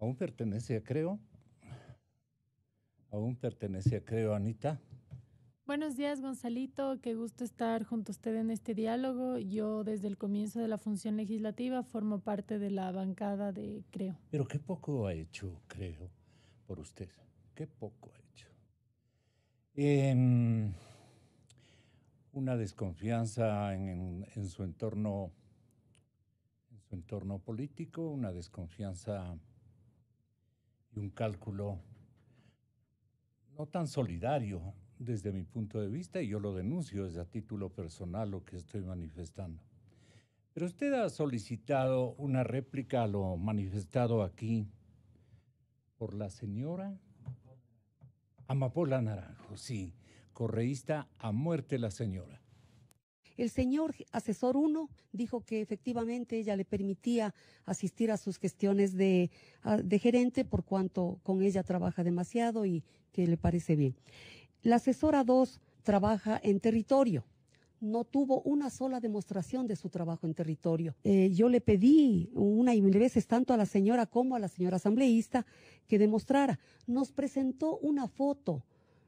Aún pertenece a Creo. Aún pertenece a Creo, Anita. Buenos días, Gonzalito. Qué gusto estar junto a usted en este diálogo. Yo desde el comienzo de la función legislativa formo parte de la bancada de Creo. Pero qué poco ha hecho, Creo, por usted. Qué poco ha hecho. Una desconfianza en su entorno político, una desconfianza y un cálculo no tan solidario desde mi punto de vista, y yo lo denuncio desde a título personal lo que estoy manifestando. Pero usted ha solicitado una réplica a lo manifestado aquí por la señora Amapola Naranjo, sí, correísta a muerte la señora. El señor asesor 1 dijo que efectivamente ella le permitía asistir a sus gestiones de gerente por cuanto con ella trabaja demasiado y que le parece bien. La asesora 2 trabaja en territorio. No tuvo una sola demostración de su trabajo en territorio. Yo le pedí una y mil veces tanto a la señora como a la señora asambleísta que demostrara. Nos presentó una foto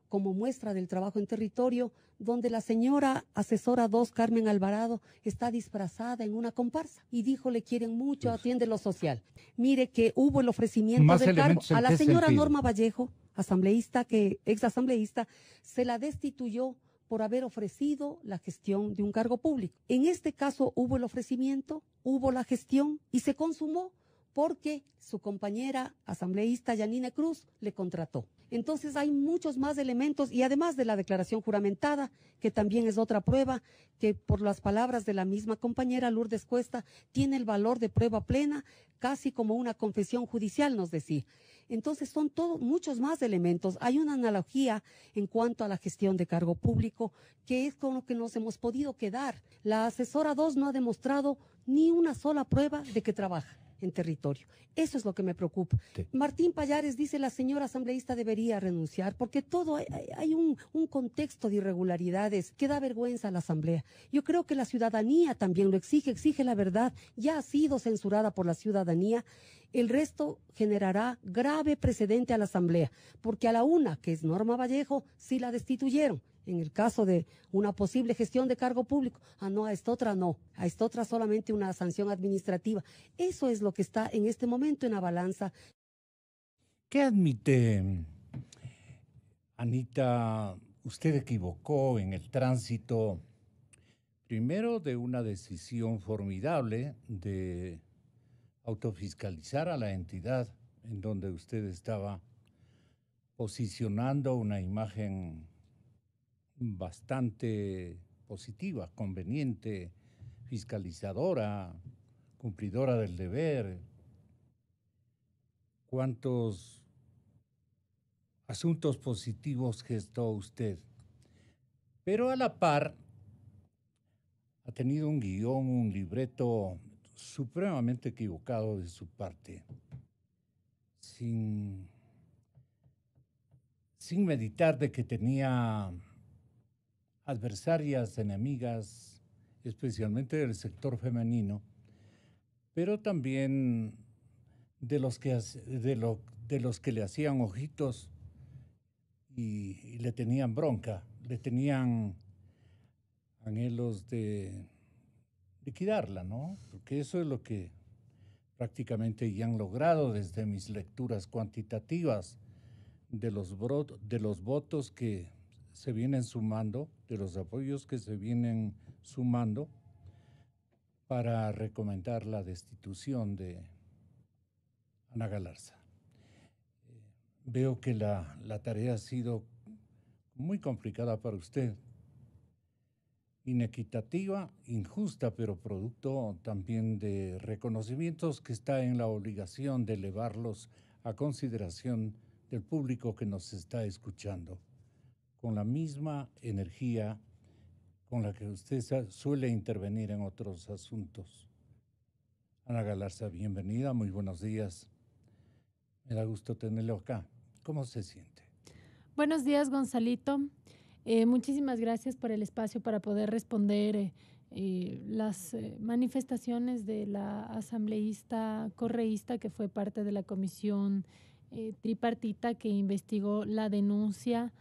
como muestra del trabajo en territorio, donde la señora asesora 2, Carmen Alvarado, está disfrazada en una comparsa y dijo le quieren mucho, atiende lo social. Mire que hubo el ofrecimiento del cargo a la señora Norma Vallejo, asambleísta, ex asambleísta, se la destituyó por haber ofrecido la gestión de un cargo público. En este caso hubo el ofrecimiento, hubo la gestión y se consumó porque su compañera asambleísta Yanine Cruz le contrató. Entonces hay muchos más elementos y además de la declaración juramentada, que también es otra prueba, que por las palabras de la misma compañera Lourdes Cuesta, tiene el valor de prueba plena, casi como una confesión judicial, nos decía. Entonces son todos muchos más elementos. Hay una analogía en cuanto a la gestión de cargo público, que es con lo que nos hemos podido quedar. La asesora 2 no ha demostrado ni una sola prueba de que trabaja en territorio. Eso es lo que me preocupa. Sí. Martín Pallares dice la señora asambleísta debería renunciar porque todo hay un contexto de irregularidades que da vergüenza a la asamblea. Yo creo que la ciudadanía también lo exige la verdad. Ya ha sido censurada por la ciudadanía. El resto generará grave precedente a la asamblea porque a la una, que es Norma Vallejo, sí la destituyeron. En el caso de una posible gestión de cargo público, no, a esta otra no, a esta otra solamente una sanción administrativa. Eso es lo que está en este momento en la balanza. ¿Qué admite, Anita? Usted equivocó en el tránsito, primero de una decisión formidable de autofiscalizar a la entidad en donde usted estaba posicionando una imagen bastante positiva, conveniente, fiscalizadora, cumplidora del deber. ¿Cuántos asuntos positivos gestó usted? Pero a la par ha tenido un guión, un libreto supremamente equivocado de su parte, sin meditar de que tenía adversarias, enemigas, especialmente del sector femenino, pero también de los que le hacían ojitos y le tenían bronca, le tenían anhelos de liquidarla, ¿no? Porque eso es lo que prácticamente ya han logrado desde mis lecturas cuantitativas de los votos que se vienen sumando, de los apoyos que se vienen sumando para recomendar la destitución de Ana Galarza. Veo que la tarea ha sido muy complicada para usted, inequitativa, injusta, pero producto también de reconocimientos que está en la obligación de elevarlos a consideración del público que nos está escuchando, con la misma energía con la que usted suele intervenir en otros asuntos. Ana Galarza, bienvenida, muy buenos días. Me da gusto tenerlo acá. ¿Cómo se siente? Buenos días, Gonzalito. Muchísimas gracias por el espacio para poder responder las manifestaciones de la asambleísta correísta que fue parte de la comisión tripartita que investigó la denuncia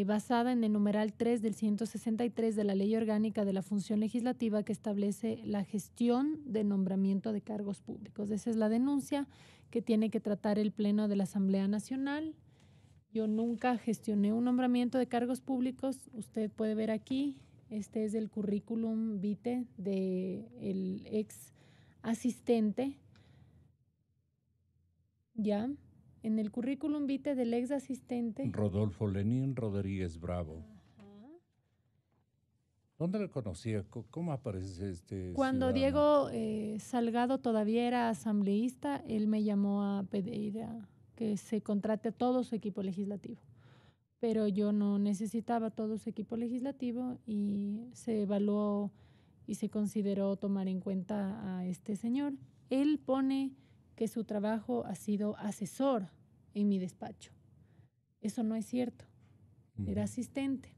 basada en el numeral 3 del 163 de la Ley Orgánica de la Función Legislativa que establece la gestión de nombramiento de cargos públicos. Esa es la denuncia que tiene que tratar el Pleno de la Asamblea Nacional. Yo nunca gestioné un nombramiento de cargos públicos. Usted puede ver aquí, este es el currículum vitae del ex asistente. ¿Ya? En el currículum vitae del ex asistente. Rodolfo Lenín Rodríguez Bravo. Ajá. ¿Dónde le conocía? ¿Cómo aparece este Cuando ciudadano? Diego Salgado todavía era asambleísta, él me llamó a pedir que se contrate a todo su equipo legislativo. Pero yo no necesitaba todo su equipo legislativo y se evaluó y se consideró tomar en cuenta a este señor. Él pone que su trabajo ha sido asesor en mi despacho. Eso no es cierto. Era asistente.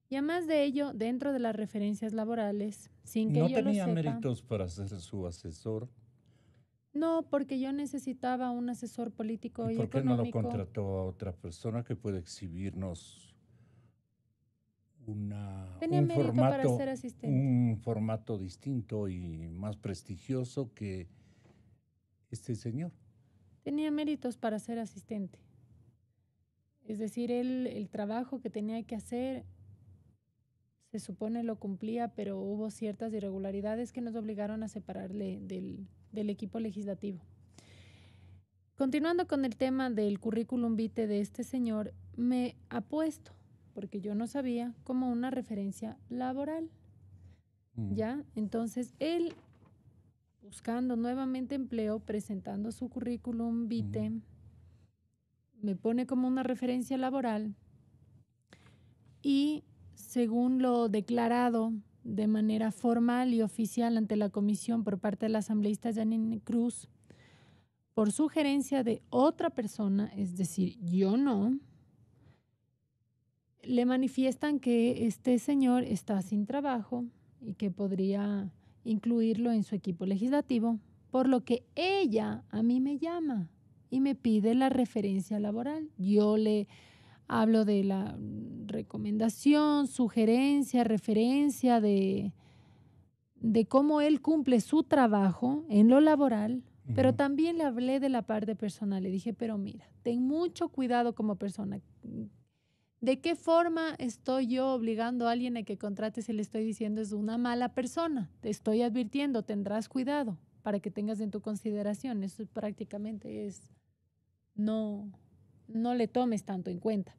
Y además de ello, dentro de las referencias laborales, sin que ¿No yo lo tenía sepa, méritos para ser su asesor? no, porque yo necesitaba un asesor político ¿Y y por qué no lo económico. contrató a otra persona que puede exhibirnos Tenía mérito para ser asistente. un formato distinto y más prestigioso que este señor? Tenía méritos para ser asistente. Es decir, él, el trabajo que tenía que hacer, se supone lo cumplía, pero hubo ciertas irregularidades que nos obligaron a separarle del equipo legislativo. Continuando con el tema del currículum vitae de este señor, me ha puesto, porque yo no sabía, como una referencia laboral. ¿Ya? Entonces, él, buscando nuevamente empleo, presentando su currículum vitae, me pone como una referencia laboral y según lo declarado de manera formal y oficial ante la comisión por parte de la asambleísta Janine Cruz, por sugerencia de otra persona, es decir, yo no, le manifiestan que este señor está sin trabajo y que podría incluirlo en su equipo legislativo, por lo que ella a mí me llama y me pide la referencia laboral. Yo le hablo de la recomendación, sugerencia, referencia de cómo él cumple su trabajo en lo laboral, pero también le hablé de la parte personal. Le dije, pero mira, ten mucho cuidado como persona. ¿De qué forma estoy yo obligando a alguien a que contrate si le estoy diciendo es una mala persona? Te estoy advirtiendo, tendrás cuidado para que tengas en tu consideración. Eso prácticamente es, no le tomes tanto en cuenta.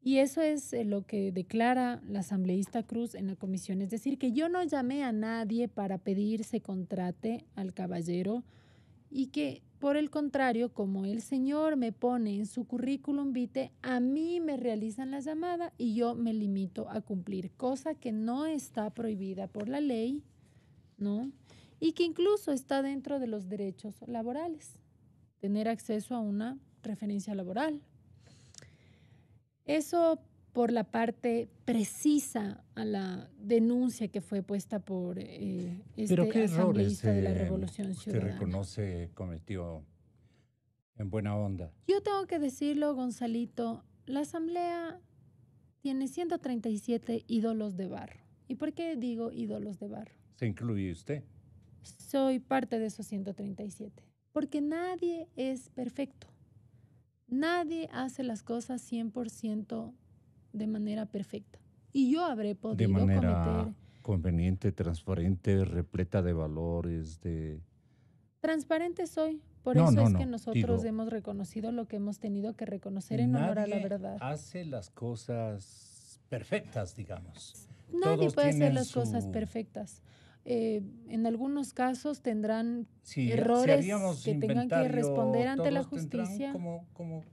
Y eso es lo que declara la asambleísta Cruz en la comisión. Es decir, que yo no llamé a nadie para pedir se contrate al caballero y que, por el contrario, como el señor me pone en su currículum vitae, a mí me realizan la llamada y yo me limito a cumplir, cosa que no está prohibida por la ley, ¿no? Y que incluso está dentro de los derechos laborales, tener acceso a una referencia laboral. Eso por la parte precisa a la denuncia que fue puesta por ¿Pero qué errores asambleísta de la Revolución usted Ciudadana. reconoce cometió en buena onda? Yo tengo que decirlo, Gonzalito, la asamblea tiene 137 ídolos de barro. ¿Y por qué digo ídolos de barro? ¿Se incluye usted? Soy parte de esos 137, porque nadie es perfecto. Nadie hace las cosas 100% de manera perfecta. Y yo habré podido De manera cometer... conveniente, transparente, repleta de valores, de... Transparente soy. Por No, eso no, es no, que nosotros digo, hemos reconocido lo que hemos tenido que reconocer en honor a la nadie verdad. hace las cosas perfectas, digamos. Nadie Todos puede hacer tienen las cosas su... perfectas. En algunos casos tendrán Si errores haríamos que tengan que inventario, responder ante la todos tendrán justicia. como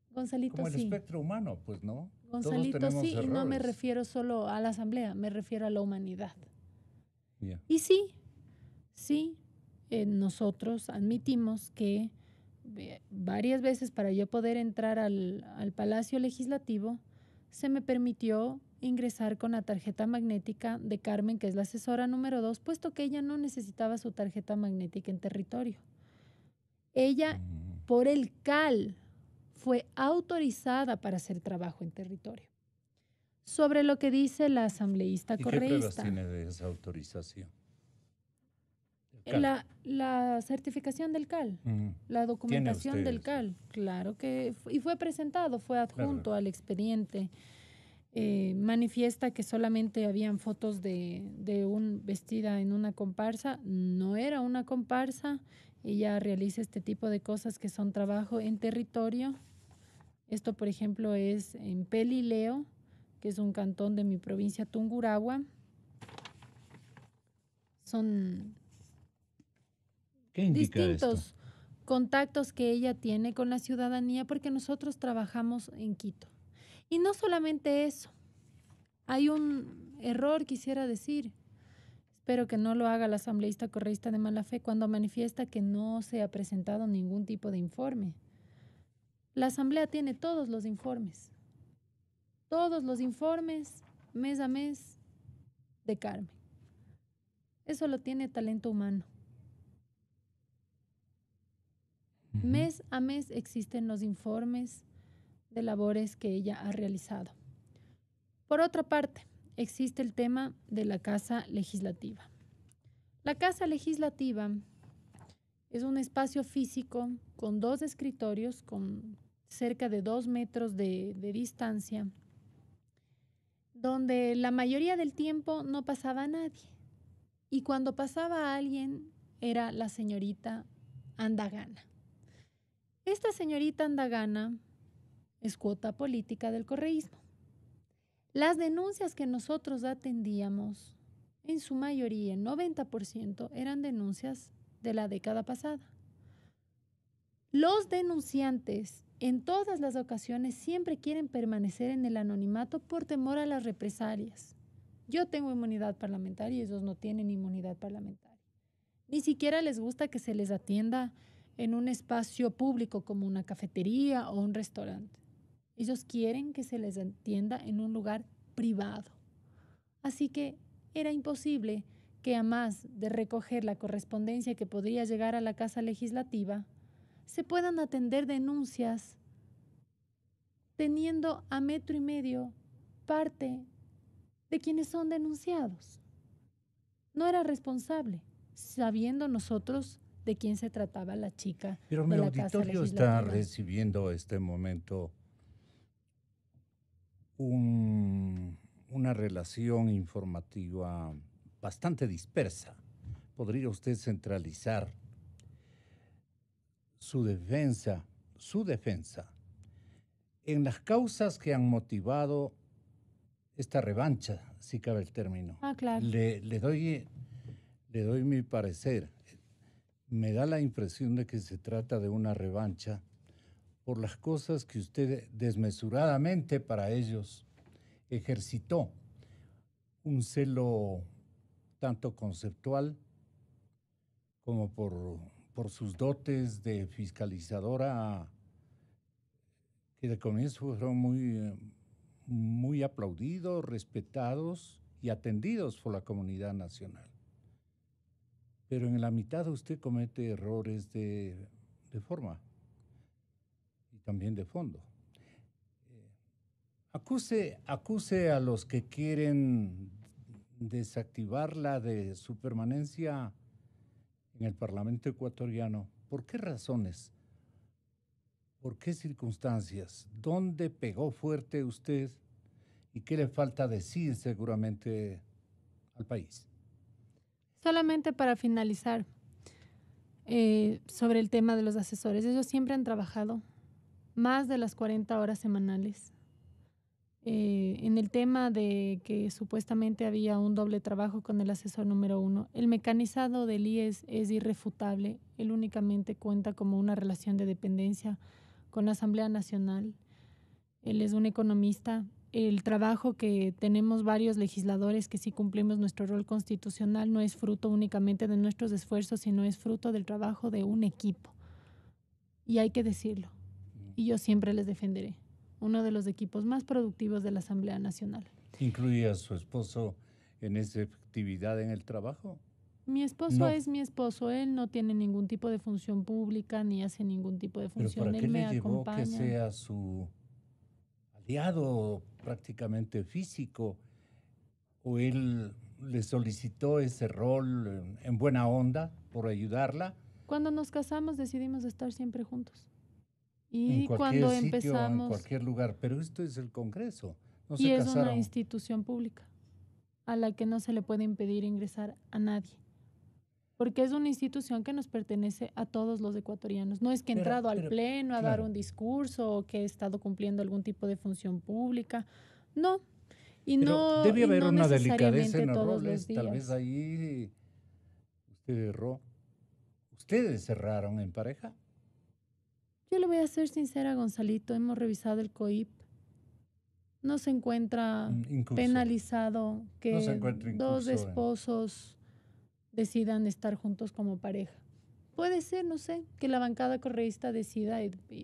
Gonzalito, el sí. espectro humano, pues, ¿no? Todos Gonzalito, tenemos sí, y no me errores. refiero solo a la asamblea, me refiero a la humanidad. Yeah. Y sí, nosotros admitimos que varias veces para yo poder entrar al Palacio Legislativo se me permitió ingresar con la tarjeta magnética de Carmen, que es la asesora número 2, puesto que ella no necesitaba su tarjeta magnética en territorio. Ella, por el CAL, fue autorizada para hacer trabajo en territorio. Sobre lo que dice la asambleísta ¿Y qué pruebas correísta, tiene de esa autorización? El CAL. la certificación del CAL, la documentación del CAL, claro que, y fue presentado, fue adjunto Claro. al expediente. Manifiesta que solamente habían fotos de un vestida en una comparsa. No era una comparsa. Ella realiza este tipo de cosas que son trabajo en territorio. Esto, por ejemplo, es en Pelileo, que es un cantón de mi provincia Tungurahua. Son ¿Qué indica distintos esto? contactos que ella tiene con la ciudadanía, porque nosotros trabajamos en Quito. Y no solamente eso, hay un error, quisiera decir, espero que no lo haga la asambleísta correísta de mala fe, cuando manifiesta que no se ha presentado ningún tipo de informe. La asamblea tiene todos los informes, mes a mes, de Carmen. Eso lo tiene talento humano. Mes a mes existen los informes de labores que ella ha realizado. Por otra parte, existe el tema de la Casa Legislativa. La Casa Legislativa es un espacio físico con 2 escritorios, con cerca de 2 metros de distancia, donde la mayoría del tiempo no pasaba nadie. Y cuando pasaba alguien, era la señorita Andagana. Esta señorita Andagana es cuota política del correísmo. Las denuncias que nosotros atendíamos, en su mayoría, el 90%, eran denuncias de la década pasada. Los denunciantes, en todas las ocasiones, siempre quieren permanecer en el anonimato por temor a las represalias. Yo tengo inmunidad parlamentaria y ellos no tienen inmunidad parlamentaria. Ni siquiera les gusta que se les atienda en un espacio público como una cafetería o un restaurante. Ellos quieren que se les atienda en un lugar privado. Así que era imposible que, a más de recoger la correspondencia que podría llegar a la Casa Legislativa, se puedan atender denuncias teniendo a 1,5 metros parte de quienes son denunciados. No era responsable, sabiendo nosotros de quién se trataba la chica. Pero mi auditorio está recibiendo este momento una relación informativa bastante dispersa. ¿Podría usted centralizar su defensa en las causas que han motivado esta revancha, si cabe el término? Claro. Le doy mi parecer. Me da la impresión de que se trata de una revancha por las cosas que usted desmesuradamente para ellos ejercitó. Un celo tanto conceptual como por sus dotes de fiscalizadora, que de comienzo fueron muy aplaudidos, respetados y atendidos por la comunidad nacional. Pero en la mitad usted comete errores de forma y también de fondo. Acuse a los que quieren desactivarla de su permanencia en el Parlamento ecuatoriano. ¿Por qué razones? ¿Por qué circunstancias? ¿Dónde pegó fuerte usted? ¿Y qué le falta decir seguramente al país? Solamente para finalizar, sobre el tema de los asesores. Ellos siempre han trabajado más de las 40 horas semanales. En el tema de que supuestamente había un doble trabajo con el asesor número 1, el mecanizado del IES es irrefutable. Él únicamente cuenta como una relación de dependencia con la Asamblea Nacional. Él es un economista. El trabajo que tenemos varios legisladores que sí cumplimos nuestro rol constitucional no es fruto únicamente de nuestros esfuerzos, sino es fruto del trabajo de un equipo. Y hay que decirlo. Y yo siempre les defenderé. Uno de los equipos más productivos de la Asamblea Nacional. ¿Incluye a su esposo en esa actividad en el trabajo? Mi esposo No. es mi esposo, él no tiene ningún tipo de función pública ni hace ningún tipo de ¿Pero función, para qué él me le llevó que acompaña. sea su aliado prácticamente físico? ¿O él le solicitó ese rol en buena onda por ayudarla? Cuando nos casamos decidimos estar siempre juntos. En Y cualquier cuando sitio, en empezamos, cualquier lugar. Pero esto es el Congreso. No y se es una casaron. institución pública a la que no se le puede impedir ingresar a nadie. Porque es una institución que nos pertenece a todos los ecuatorianos. No es que he entrado al pleno a dar claro. un discurso o que he estado cumpliendo algún tipo de función pública. No. Y Pero no, debe y haber no una delicadeza necesariamente en los todos los roles. Tal vez días. ahí usted erró. ¿Ustedes cerraron en pareja? Yo le voy a ser sincera, Gonzalito. Hemos revisado el COIP. No se encuentra Incurso. penalizado No se que encuentra dos incurso en... esposos decidan estar juntos como pareja. Puede ser, no sé, que la bancada correísta decida,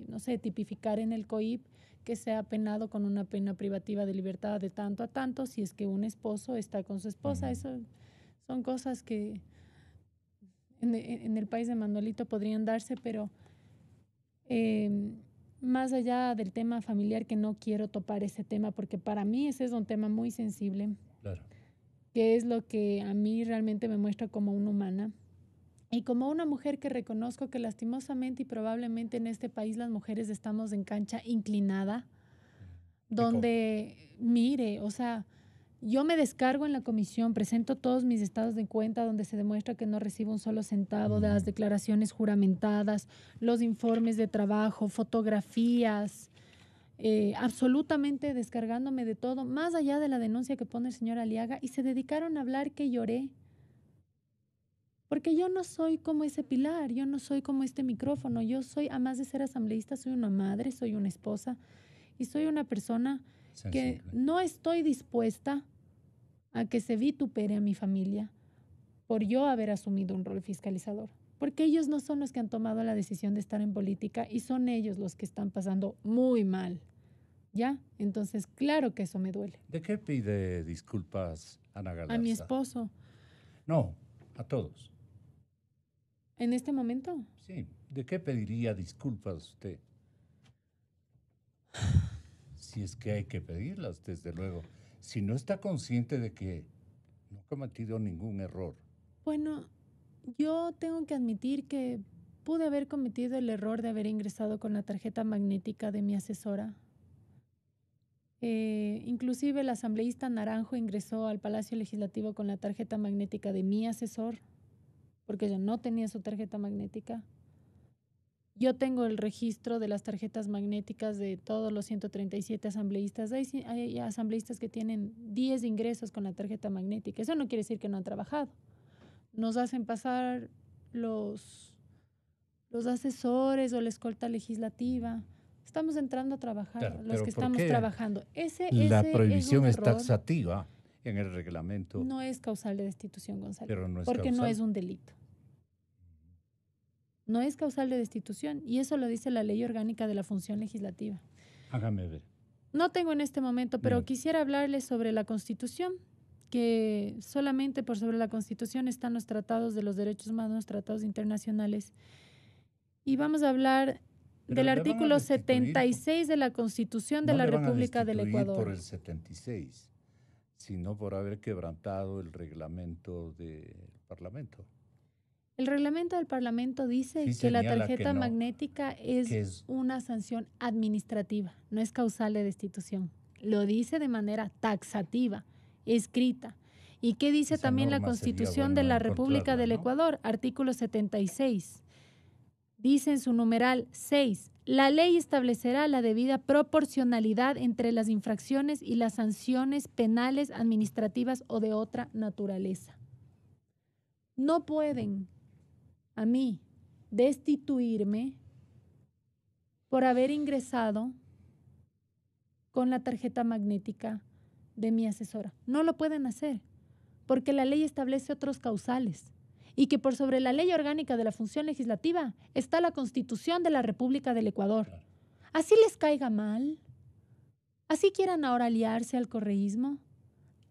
no sé, tipificar en el COIP que sea penado con una pena privativa de libertad de tanto a tanto si es que un esposo está con su esposa. Eso son cosas que en el país de Manuelito podrían darse, pero más allá del tema familiar, que no quiero topar ese tema porque para mí ese es un tema muy sensible, Claro. que es lo que a mí realmente me muestra como una humana y como una mujer que reconozco que lastimosamente y probablemente en este país las mujeres estamos en cancha inclinada, donde, mire, o sea, yo me descargo en la comisión, presento todos mis estados de cuenta donde se demuestra que no recibo un solo centavo de las declaraciones juramentadas, los informes de trabajo, fotografías, absolutamente descargándome de todo, más allá de la denuncia que pone el señor Aliaga, y se dedicaron a hablar que lloré. Porque yo no soy como ese pilar, yo no soy como este micrófono, yo soy, además de ser asambleísta, soy una madre, soy una esposa y soy una persona que no estoy dispuesta a que se vitupere a mi familia por yo haber asumido un rol fiscalizador. Porque ellos no son los que han tomado la decisión de estar en política y son ellos los que están pasando muy mal. ¿Ya? Entonces, claro que eso me duele. ¿De qué pide disculpas Ana Galarza? A mi esposo. No, a todos. ¿En este momento? Sí. ¿De qué pediría disculpas usted? Si es que hay que pedirlas, desde luego. Si no está consciente de que no ha cometido ningún error. Bueno, yo tengo que admitir que pude haber cometido el error de haber ingresado con la tarjeta magnética de mi asesora. Inclusive el asambleísta Naranjo ingresó al Palacio Legislativo con la tarjeta magnética de mi asesor, porque ella no tenía su tarjeta magnética. Yo tengo el registro de las tarjetas magnéticas de todos los 137 asambleístas. Hay asambleístas que tienen 10 ingresos con la tarjeta magnética. Eso no quiere decir que no han trabajado. Nos hacen pasar los asesores o la escolta legislativa. Estamos entrando a trabajar, Claro, los que estamos trabajando. La prohibición es es taxativa en el reglamento. No es causal de destitución, Gonzalo. Pero no es porque causal. no es un delito. No es causal de destitución y eso lo dice la Ley Orgánica de la Función Legislativa. Hágame ver. No tengo en este momento, pero quisiera hablarles sobre la Constitución, que solamente por sobre la Constitución están los tratados de los derechos humanos, los tratados internacionales. Y vamos a hablar del artículo 76 de la Constitución de la República del Ecuador. No por el 76, sino por haber quebrantado el reglamento del Parlamento. El reglamento del Parlamento dice que la tarjeta magnética es una sanción administrativa, no es causal de destitución. Lo dice de manera taxativa, escrita. ¿Y qué dice también la Constitución de la República del Ecuador? Artículo 76. Dice en su numeral 6, la ley establecerá la debida proporcionalidad entre las infracciones y las sanciones penales, administrativas o de otra naturaleza. No pueden a mí destituirme por haber ingresado con la tarjeta magnética de mi asesora. No lo pueden hacer porque la ley establece otros causales y que por sobre la Ley Orgánica de la Función Legislativa está la Constitución de la República del Ecuador. Así les caiga mal, así quieran ahora aliarse al correísmo,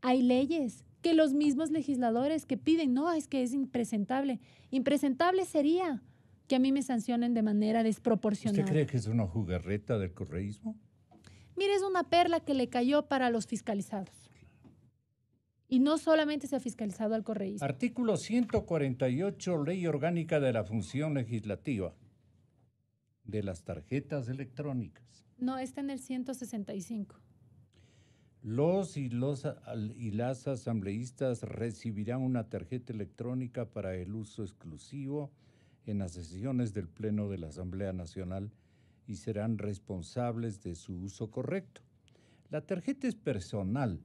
Hay leyes que los mismos legisladores que piden, no, es que es impresentable. Impresentable sería que a mí me sancionen de manera desproporcionada. ¿Usted cree que es una jugarreta del correísmo? Mire, es una perla que le cayó para los fiscalizados. Y no solamente se ha fiscalizado al correísmo. Artículo 148, Ley Orgánica de la Función Legislativa de las tarjetas electrónicas. No, está en el 165. Los y las asambleístas recibirán una tarjeta electrónica para el uso exclusivo en las sesiones del Pleno de la Asamblea Nacional y serán responsables de su uso correcto. La tarjeta es personal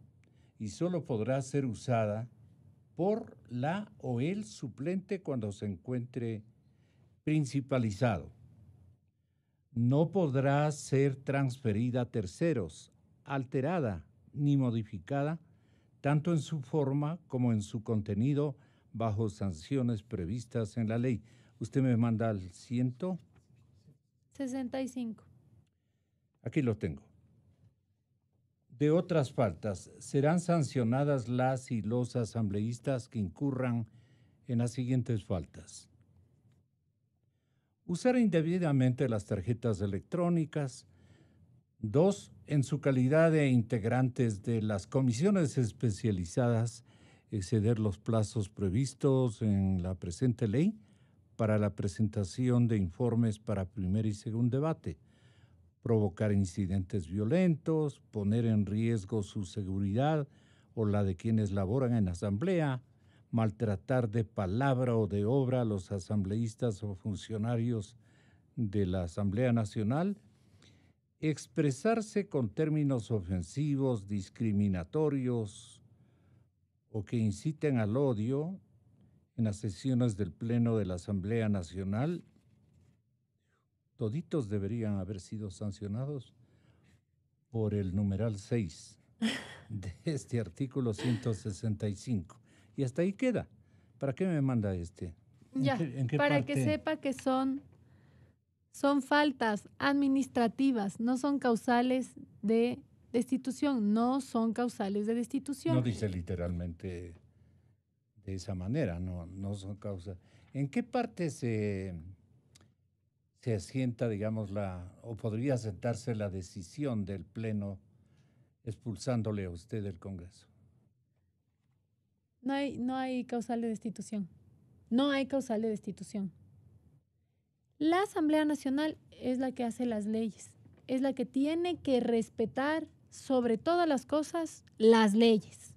y solo podrá ser usada por la o el suplente cuando se encuentre principalizado. No podrá ser transferida a terceros, alterada ni modificada, tanto en su forma como en su contenido, bajo sanciones previstas en la ley. Usted me manda al 65. Aquí lo tengo. De otras faltas, serán sancionadas las y los asambleístas que incurran en las siguientes faltas: usar indebidamente las tarjetas electrónicas. 2. En su calidad de integrantes de las comisiones especializadas, exceder los plazos previstos en la presente ley para la presentación de informes para primer y segundo debate, provocar incidentes violentos, poner en riesgo su seguridad o la de quienes laboran en la asamblea, maltratar de palabra o de obra a los asambleístas o funcionarios de la Asamblea Nacional, expresarse con términos ofensivos, discriminatorios o que inciten al odio en las sesiones del Pleno de la Asamblea Nacional. Toditos deberían haber sido sancionados por el numeral 6 de este artículo 165. Y hasta ahí queda. ¿Para qué me manda este? Ya, ¿En qué para parte? que sepa que son faltas administrativas, no son causales de destitución, no son causales de destitución. No dice literalmente de esa manera, no son causas. ¿En qué parte se asienta, digamos, o podría asentarse la decisión del Pleno expulsándole a usted del Congreso? No hay causal de destitución. No hay causal de destitución. La Asamblea Nacional es la que hace las leyes, es la que tiene que respetar sobre todas las cosas las leyes.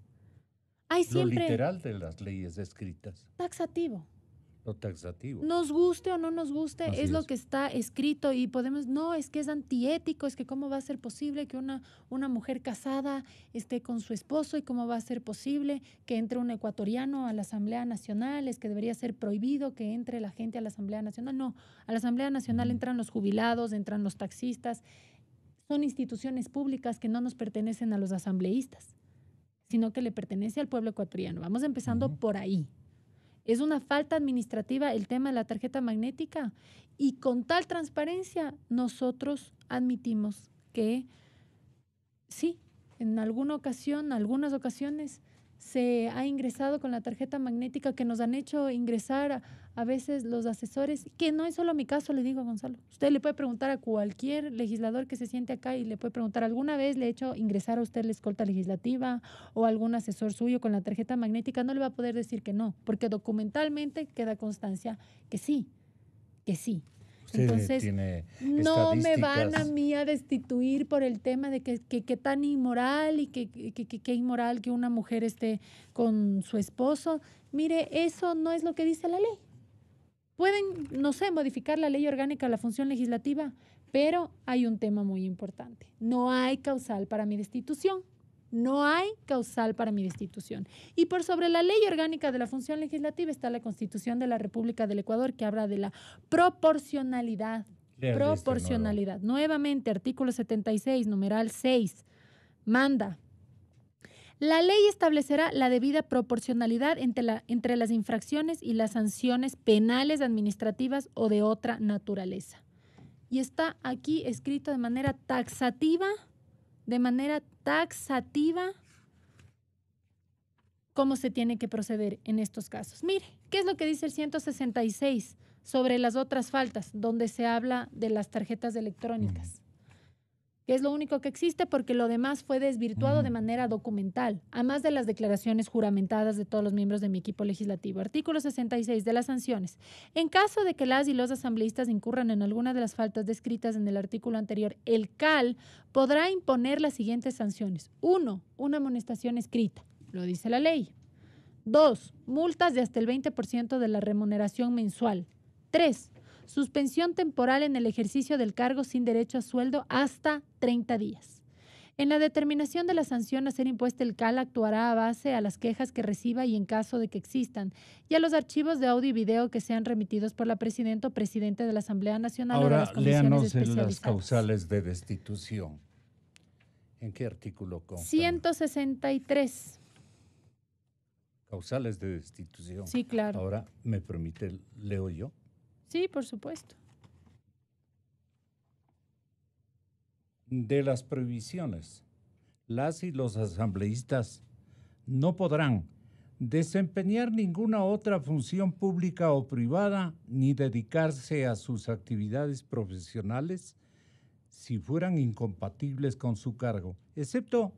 Hay siempre Lo literal de las leyes escritas. taxativo. Lo taxativo. Nos guste o no nos guste, Así es lo es. que está escrito y podemos, no, es que es antiético, es que cómo va a ser posible que una mujer casada esté con su esposo y cómo va a ser posible que entre un ecuatoriano a la Asamblea Nacional, es que debería ser prohibido que entre la gente a la Asamblea Nacional. No, a la Asamblea Nacional entran los jubilados, entran los taxistas, son instituciones públicas que no nos pertenecen a los asambleístas, sino que le pertenece al pueblo ecuatoriano. Vamos empezando por ahí. Es una falta administrativa el tema de la tarjeta magnética y con tal transparencia nosotros admitimos que sí, en algunas ocasiones se ha ingresado con la tarjeta magnética que nos han hecho ingresar a veces los asesores, que no es solo mi caso, le digo a Gonzalo. Usted le puede preguntar a cualquier legislador que se siente acá y le puede preguntar, ¿alguna vez le he hecho ingresar a usted la escolta legislativa o algún asesor suyo con la tarjeta magnética? No le va a poder decir que no, porque documentalmente queda constancia que sí, que sí. Usted Entonces, tiene no me van a estadísticas. mí a destituir por el tema de que tan inmoral y que inmoral que una mujer esté con su esposo. Mire, eso no es lo que dice la ley. Pueden, no sé, modificar la ley orgánica de la función legislativa, pero hay un tema muy importante. No hay causal para mi destitución. No hay causal para mi destitución. Y por sobre la ley orgánica de la función legislativa está la Constitución de la República del Ecuador, que habla de la proporcionalidad. Lea de este Proporcionalidad. Nuevamente, artículo 76, numeral 6, manda: la ley establecerá la debida proporcionalidad entre las infracciones y las sanciones penales, administrativas o de otra naturaleza. Y está aquí escrito de manera taxativa, cómo se tiene que proceder en estos casos. Mire, ¿qué es lo que dice el 166 sobre las otras faltas, donde se habla de las tarjetas electrónicas? Que es lo único que existe porque lo demás fue desvirtuado de manera documental, además de las declaraciones juramentadas de todos los miembros de mi equipo legislativo. Artículo 66 de las sanciones. En caso de que las y los asambleístas incurran en alguna de las faltas descritas en el artículo anterior, el CAL podrá imponer las siguientes sanciones. 1. Una amonestación escrita, lo dice la ley. 2. Multas de hasta el 20% de la remuneración mensual. 3. Suspensión temporal en el ejercicio del cargo sin derecho a sueldo hasta 30 días. En la determinación de la sanción a ser impuesta, el CAL actuará a base a las quejas que reciba y en caso de que existan, y a los archivos de audio y video que sean remitidos por la presidenta o presidente de la Asamblea Nacional o de las Ahora, comisiones léanos especializadas. las causales de destitución. ¿En qué artículo consta? 163. Causales de destitución. Sí, claro. Ahora, ¿me permite, leo yo? Sí, por supuesto. De las prohibiciones, las y los asambleístas no podrán desempeñar ninguna otra función pública o privada ni dedicarse a sus actividades profesionales si fueran incompatibles con su cargo, excepto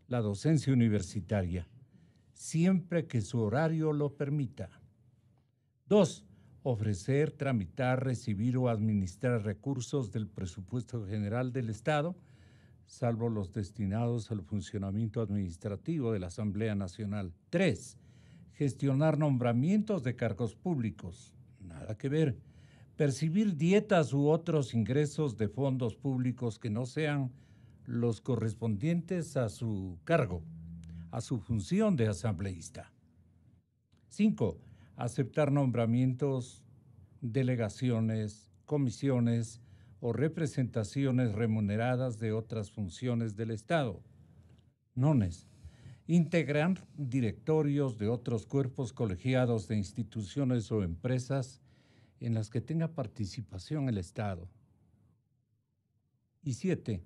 la docencia universitaria, siempre que su horario lo permita. 2. Ofrecer, tramitar, recibir o administrar recursos del presupuesto general del Estado, salvo los destinados al funcionamiento administrativo de la Asamblea Nacional. 3. Gestionar nombramientos de cargos públicos. Nada que ver. Percibir dietas u otros ingresos de fondos públicos que no sean los correspondientes a su cargo, a su función de asambleísta. 5. Aceptar nombramientos, delegaciones, comisiones o representaciones remuneradas de otras funciones del Estado. Nones. Integrar directorios de otros cuerpos colegiados de instituciones o empresas en las que tenga participación el Estado. Y 7.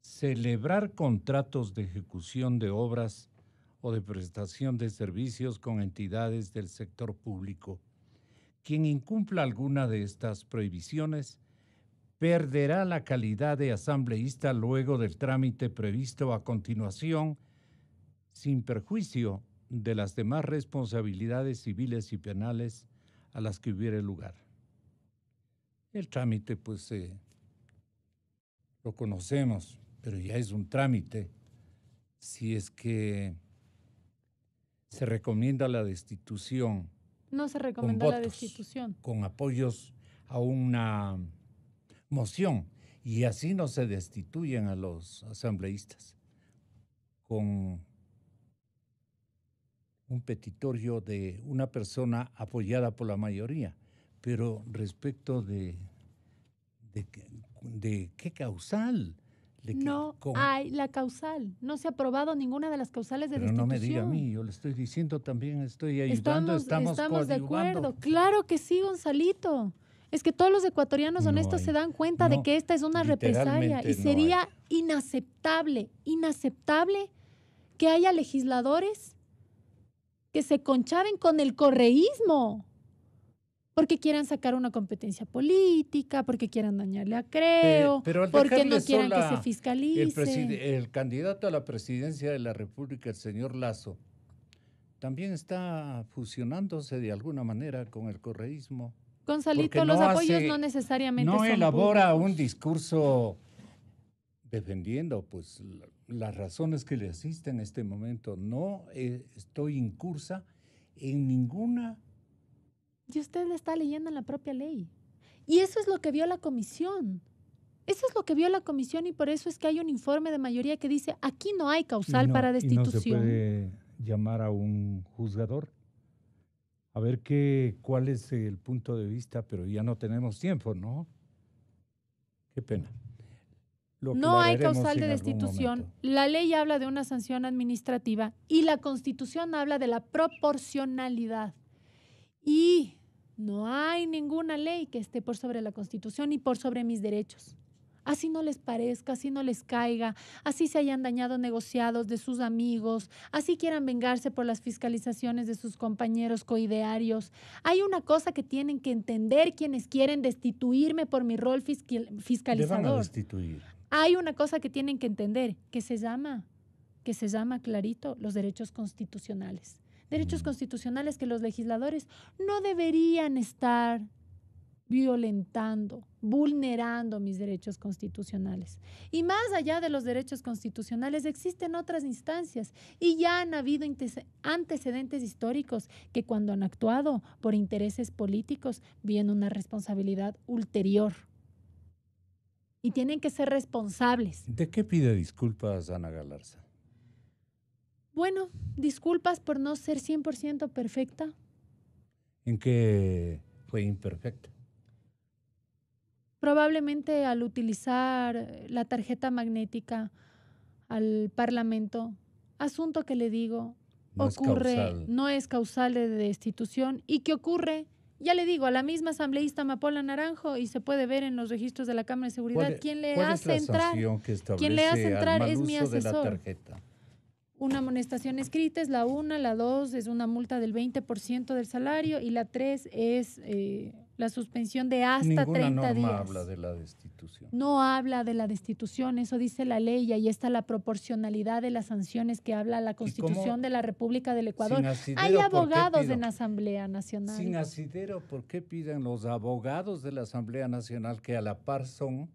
Celebrar contratos de ejecución de obras o de prestación de servicios con entidades del sector público. Quien incumpla alguna de estas prohibiciones perderá la calidad de asambleísta luego del trámite previsto a continuación, sin perjuicio de las demás responsabilidades civiles y penales a las que hubiere lugar. El trámite, pues, lo conocemos, pero ya es un trámite. Si es que se recomienda la destitución. No se recomienda con la votos, destitución. con apoyos a una moción, y así no se destituyen a los asambleístas. Con un petitorio de una persona apoyada por la mayoría, pero respecto de qué causal. No hay la causal. No se ha aprobado ninguna de las causales de pero destitución. no me diga a mí, yo le estoy diciendo también, estoy ayudando, estamos de coadyuvando. acuerdo. Claro que sí, Gonzalito. Es que todos los ecuatorianos honestos se dan cuenta de que esta es una represalia y sería inaceptable que haya legisladores que se conchaven con el correísmo porque quieran sacar una competencia política, porque quieran dañarle a Creo, porque no quieran que se fiscalice. El candidato a la presidencia de la República, el señor Lasso, también está fusionándose de alguna manera con el correísmo. Gonzalito, los apoyos no necesariamente son elabora públicos. un discurso defendiendo pues las razones que le asisten en este momento. No estoy incursa en ninguna. Y usted le está leyendo en la propia ley. Y eso es lo que vio la comisión. Eso es lo que vio la comisión y por eso es que hay un informe de mayoría que dice aquí no hay causal para destitución. ¿Y no se puede llamar a un juzgador? A ver cuál es el punto de vista, pero ya no tenemos tiempo, ¿no? Qué pena. No hay causal de destitución. La ley habla de una sanción administrativa y la Constitución habla de la proporcionalidad. Y no hay ninguna ley que esté por sobre la Constitución y por sobre mis derechos. Así no les parezca, así no les caiga, así se hayan dañado negociados de sus amigos, así quieran vengarse por las fiscalizaciones de sus compañeros coidearios. Hay una cosa que tienen que entender quienes quieren destituirme por mi rol Le van a fiscalizador. destituir. Hay una cosa que tienen que entender, que se llama clarito los derechos constitucionales. Derechos constitucionales que los legisladores no deberían estar violentando, vulnerando mis derechos constitucionales. Y más allá de los derechos constitucionales, existen otras instancias y ya han habido antecedentes históricos que cuando han actuado por intereses políticos viene una responsabilidad ulterior. Y tienen que ser responsables. ¿De qué pide disculpas Ana Galarza? Bueno, disculpas por no ser 100% perfecta. ¿En qué fue imperfecta? Probablemente al utilizar la tarjeta magnética al Parlamento, asunto que le digo, No es ocurre, causal. no es causal de destitución y que ocurre, ya le digo, a la misma asambleísta Amapola Naranjo y se puede ver en los registros de la Cámara de Seguridad. Quien le ¿Cuál hace es la entrar, sanción que quien le hace establece al entrar mal es mi uso de la asesor. tarjeta? Una amonestación escrita es la 1, la 2 es una multa del 20% del salario y la 3 es la suspensión de hasta Ninguna 30 norma días. habla de la destitución. No habla de la destitución, eso dice la ley y ahí está la proporcionalidad de las sanciones que habla la Constitución de la República del Ecuador. Sin asidero, Hay ¿por qué abogados pido? en la Asamblea Nacional. Sin asidero, ¿por qué piden los abogados de la Asamblea Nacional, que a la par son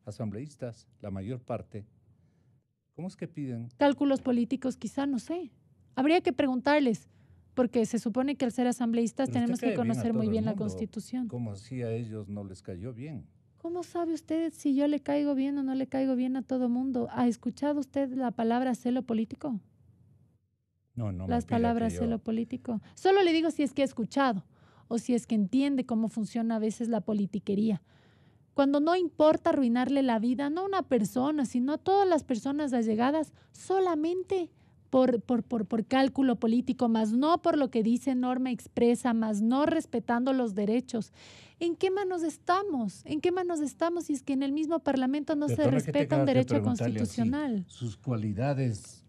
asambleístas, la mayor parte? ¿Cómo es que piden? Cálculos políticos, quizá, no sé. Habría que preguntarles, porque se supone que al ser asambleístas Pero usted tenemos cae que bien a conocer muy todo el bien la mundo. Constitución. ¿Cómo así a ellos no les cayó bien? ¿Cómo sabe usted si yo le caigo bien o no le caigo bien a todo mundo? ¿Ha escuchado usted la palabra celo político? No, no me Las pida palabras que celo yo... político. Solo le digo si es que he escuchado o si es que entiende cómo funciona a veces la politiquería. Cuando no importa arruinarle la vida, no a una persona, sino a todas las personas allegadas, solamente por cálculo político, más no por lo que dice norma expresa, más no respetando los derechos. ¿En qué manos estamos? ¿En qué manos estamos si es que en el mismo Parlamento no se Perdone que respeta un tenga que derecho preguntarle así, constitucional? sus cualidades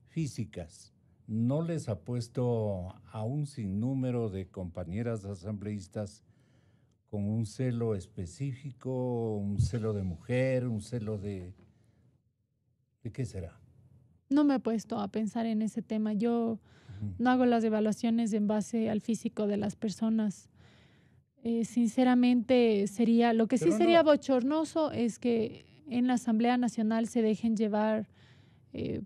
físicas, ¿no les ha puesto a un sinnúmero de compañeras asambleístas con un celo específico, un celo de mujer, un celo de... ¿De qué será? No me he puesto a pensar en ese tema. Yo no hago las evaluaciones en base al físico de las personas. Sinceramente, lo que sí Pero sería no, bochornoso es que en la Asamblea Nacional se dejen llevar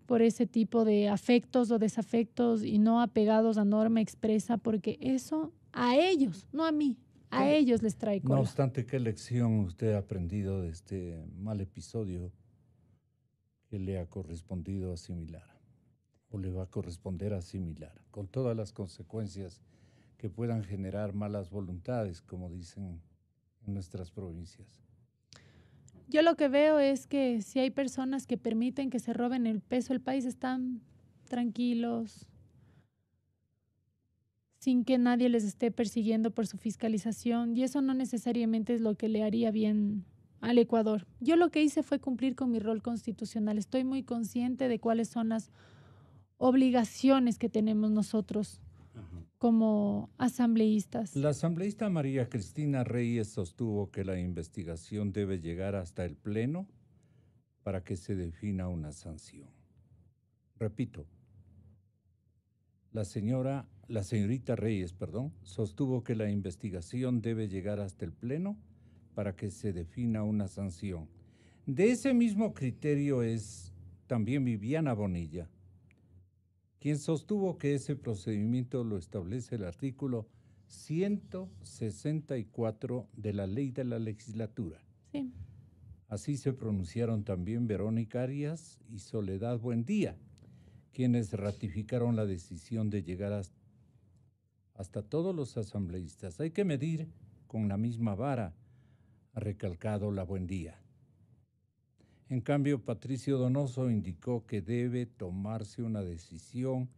por ese tipo de afectos o desafectos y no apegados a norma expresa, porque eso a ellos, no a mí, a ellos les trae no cola. obstante, ¿qué lección usted ha aprendido de este mal episodio que le ha correspondido asimilar o le va a corresponder asimilar, con todas las consecuencias que puedan generar malas voluntades, como dicen en nuestras provincias? Yo lo que veo es que si hay personas que permiten que se roben el peso del país, están tranquilos, sin que nadie les esté persiguiendo por su fiscalización, y eso no necesariamente es lo que le haría bien al Ecuador. Yo lo que hice fue cumplir con mi rol constitucional. Estoy muy consciente de cuáles son las obligaciones que tenemos nosotros como asambleístas. La asambleísta María Cristina Reyes sostuvo que la investigación debe llegar hasta el Pleno para que se defina una sanción. Repito, la señorita Reyes, sostuvo que la investigación debe llegar hasta el Pleno para que se defina una sanción. De ese mismo criterio es también Viviana Bonilla, quien sostuvo que ese procedimiento lo establece el artículo 164 de la Ley de la Legislatura. Sí. Así se pronunciaron también Verónica Arias y Soledad Buendía, quienes ratificaron la decisión de llegar hasta todos los asambleístas. Hay que medir con la misma vara, ha recalcado la Buendía. En cambio, Patricio Donoso indicó que debe tomarse una decisión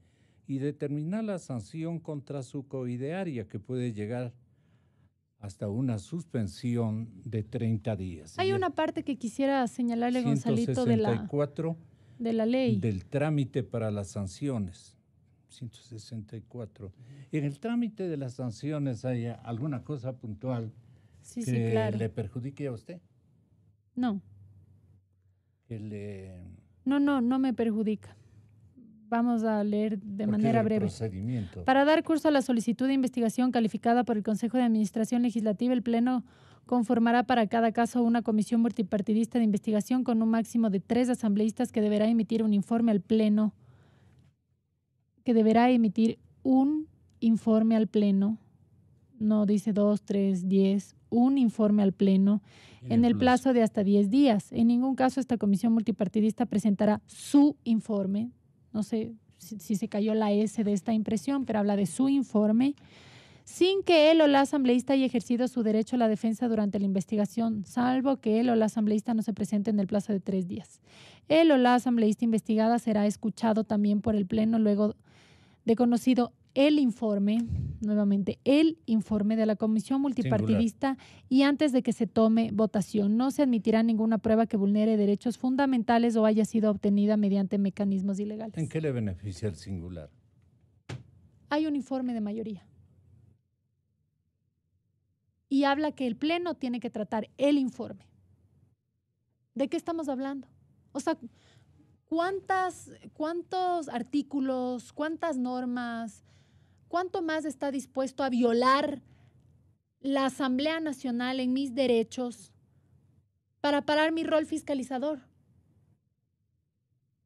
y determinar la sanción contra su coidearia, que puede llegar hasta una suspensión de 30 días. Hay Y una parte que quisiera señalarle, el Gonzalito, 164 de la ley. del trámite para las sanciones. 164. En el trámite de las sanciones hay alguna cosa puntual Sí, que sí, claro. le perjudique a usted, No, que le no me perjudica. Vamos a leer de porque manera del breve. procedimiento. Para dar curso a la solicitud de investigación calificada por el Consejo de Administración Legislativa, el Pleno conformará para cada caso una comisión multipartidista de investigación con un máximo de 3 asambleístas que deberá emitir un informe al Pleno, no dice 2, 3, 10, un informe al Pleno en el plazo de hasta 10 días. En ningún caso esta comisión multipartidista presentará su informe. No sé si se cayó la S de esta impresión, pero habla de su informe, sin que él o la asambleísta haya ejercido su derecho a la defensa durante la investigación, salvo que él o la asambleísta no se presente en el plazo de 3 días. Él o la asambleísta investigada será escuchado también por el Pleno luego de conocido el informe, nuevamente, el informe de la comisión multipartidista y antes de que se tome votación. No se admitirá ninguna prueba que vulnere derechos fundamentales o haya sido obtenida mediante mecanismos ilegales. ¿En qué le beneficia el singular? Hay un informe de mayoría. Y habla que el Pleno tiene que tratar el informe. ¿De qué estamos hablando? O sea, ¿cuántos artículos, cuántas normas, cuánto más está dispuesto a violar la Asamblea Nacional en mis derechos para parar mi rol fiscalizador?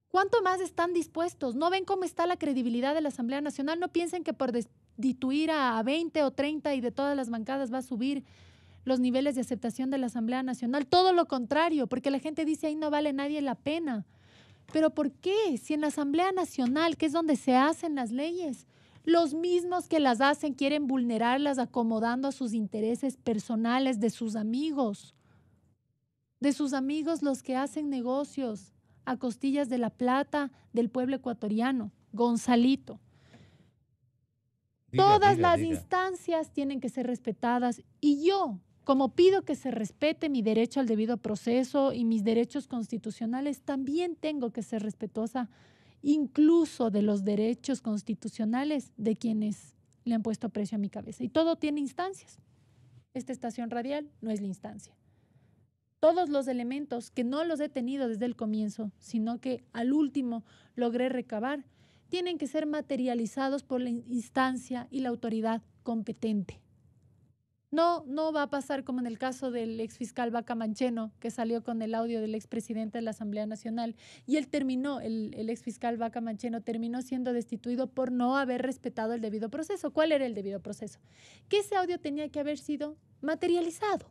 ¿Cuánto más están dispuestos? ¿No ven cómo está la credibilidad de la Asamblea Nacional? No piensen que por destituir a 20 o 30 y de todas las bancadas va a subir los niveles de aceptación de la Asamblea Nacional. Todo lo contrario, porque la gente dice ahí no vale nadie la pena. ¿Pero por qué? Si en la Asamblea Nacional, que es donde se hacen las leyes, los mismos que las hacen quieren vulnerarlas acomodando a sus intereses personales de sus amigos los que hacen negocios a costillas de la plata del pueblo ecuatoriano. Gonzalito. Todas las instancias tienen que ser respetadas y yo, como pido que se respete mi derecho al debido proceso y mis derechos constitucionales, también tengo que ser respetuosa incluso de los derechos constitucionales de quienes le han puesto precio a mi cabeza. Y todo tiene instancias. Esta estación radial no es la instancia. Todos los elementos que no los he tenido desde el comienzo, sino que al último logré recabar, tienen que ser materializados por la instancia y la autoridad competente. No va a pasar como en el caso del exfiscal Vaca Mancheno, que salió con el audio del expresidente de la Asamblea Nacional y el exfiscal Vaca Mancheno terminó siendo destituido por no haber respetado el debido proceso. ¿Cuál era el debido proceso? Que ese audio tenía que haber sido materializado.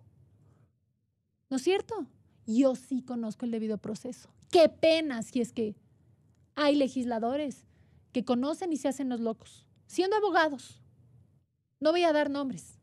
¿No es cierto? Yo sí conozco el debido proceso. Qué pena si es que hay legisladores que conocen y se hacen los locos, siendo abogados. No voy a dar nombres.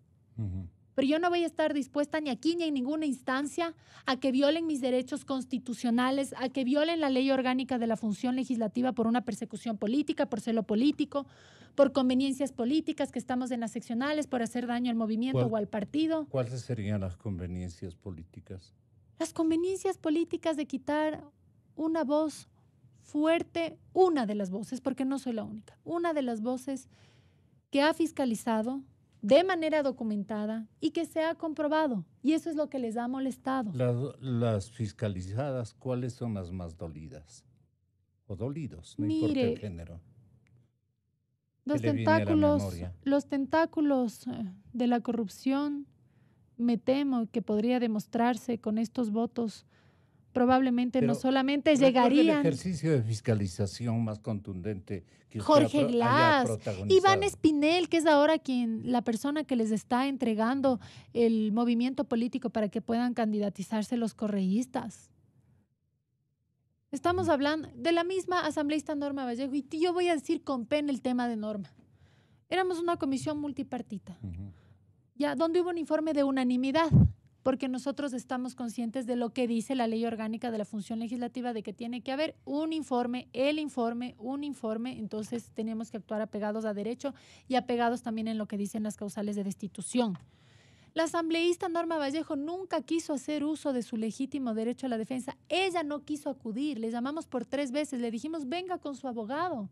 Pero yo no voy a estar dispuesta ni aquí ni en ninguna instancia a que violen mis derechos constitucionales, a que violen la ley orgánica de la función legislativa por una persecución política, por celo político, por conveniencias políticas, que estamos en las seccionales, por hacer daño al movimiento o al partido. ¿Cuáles serían las conveniencias políticas? Las conveniencias políticas de quitar una voz fuerte, una de las voces, porque no soy la única, una de las voces que ha fiscalizado de manera documentada y que se ha comprobado. Y eso es lo que les ha molestado. Las fiscalizadas, ¿cuáles son las más dolidas? O dolidos, no importa el género. Los tentáculos de la corrupción, me temo que podría demostrarse con estos votos. Probablemente no solamente llegarían. El ejercicio de fiscalización más contundente que Jorge Glass, Iván Espinel, que es ahora la persona que les está entregando el movimiento político para que puedan candidatizarse los correístas. Estamos hablando de la misma asambleísta Norma Vallejo y yo voy a decir con pena el tema de Norma. Éramos una comisión multipartita, ya donde hubo un informe de unanimidad, porque nosotros estamos conscientes de lo que dice la ley orgánica de la función legislativa, de que tiene que haber un informe, un informe, entonces tenemos que actuar apegados a derecho y apegados también en lo que dicen las causales de destitución. La asambleísta Norma Vallejo nunca quiso hacer uso de su legítimo derecho a la defensa. Ella no quiso acudir. Le llamamos por 3 veces. Le dijimos, venga con su abogado.